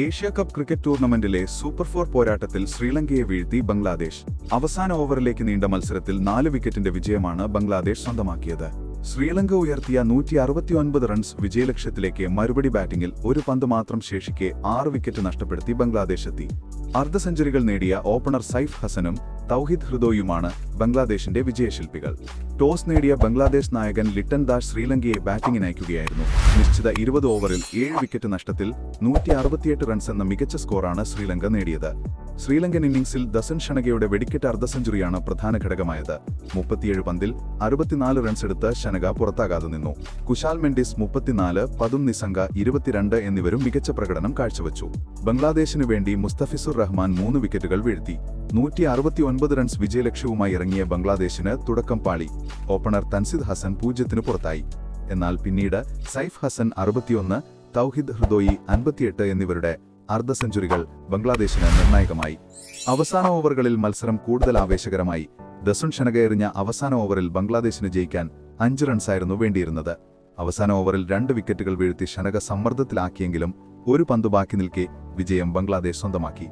Asia cup cricket ടൂർണമെന്റിലെ super 4 പോരാട്ടത്തിൽ ശ്രീലങ്കയെ വീഴ്ത്തി ബംഗ്ലാദേശ്. അവസാന ഓവറിലേക്ക് നീണ്ട മത്സരത്തിൽ 4 വിക്കറ്റിന്റെ വിജയമാണ് ബംഗ്ലാദേശ് സ്വന്തമാക്കിയത്. ശ്രീലങ്ക ഉയർത്തിയ 169 റൺസ് വിജയലക്ഷ്യത്തിലേക്ക് മറുപടി ബാറ്റിംഗിൽ ഒരു പന്ത് മാത്രം ശേഷിക്കെ 6 വിക്കറ്റ് നഷ്ടപ്പെടുത്തി ബംഗ്ലാദേശ് എത്തി. അർദ്ധ സെഞ്ചുറികൾ നേടിയ ഓപ്പണർ സൈഫ് ഹസനും തൗഹിദ് ഹൃദോയുമാണ് ബംഗ്ലാദേശിന്റെ വിജയശില്പികൾ. ടോസ് നേടിയ ബംഗ്ലാദേശ് നായകൻ ലിട്ടൺ ദാസ് ശ്രീലങ്കയെ ബാറ്റിംഗിന് അയക്കുകയായിരുന്നു. നിശ്ചിത 20 ഓവറിൽ 7 വിക്കറ്റ് നഷ്ടത്തിൽ 168 റൺസ് എന്ന മികച്ച സ്കോറാണ് ശ്രീലങ്ക നേടിയത്. ശ്രീലങ്കൻ ഇന്നിംഗ്സിൽ ദസൻ ഷനഗയുടെ വെടിക്കെട്ട് അർദ്ധ സെഞ്ചുറിയാണ് പ്രധാന ഘടകമായത്. 37 പന്തിൽ 64 റൺസ് എടുത്ത് ഷനഗ പുറത്താകാതെ നിന്നു. കുശാൽ മെൻഡിസ് 34, പതും നിസംഗ 22 എന്നിവരും മികച്ച പ്രകടനം കാഴ്ചവെച്ചു. ബംഗ്ലാദേശിനു വേണ്ടി മുസ്തഫിസുർ റഹ്മാൻ 3 വിക്കറ്റുകൾ വീഴ്ത്തി. 169 റൺസ് വിജയലക്ഷ്യവുമായി ഇറങ്ങിയ ബംഗ്ലാദേശിന് തുടക്കം പാളി. ഓപ്പണർ തൻസിദ് ഹസൻ 0-ന് പുറത്തായി. എന്നാൽ പിന്നീട് സൈഫ് ഹസൻ 61, തൗഹിദ് ഹൃദോയി 58 എന്നിവരുടെ അർദ്ധ സെഞ്ചുറികൾ ബംഗ്ലാദേശിന് നിർണായകമായി. അവസാന ഓവറുകളിൽ മത്സരം കൂടുതൽ ആവേശകരമായി. ദസുൻ ഷനഗ എറിഞ്ഞ അവസാന ഓവറിൽ ബംഗ്ലാദേശിന് ജയിക്കാൻ 5 റൺസായിരുന്നു വേണ്ടിയിരുന്നത്. അവസാന ഓവറിൽ 2 വിക്കറ്റുകൾ വീഴ്ത്തി ഷനഗ സമ്മർദ്ദത്തിലാക്കിയെങ്കിലും ഒരു പന്ത് ബാക്കി നിൽക്കെ വിജയം ബംഗ്ലാദേശ് സ്വന്തമാക്കി.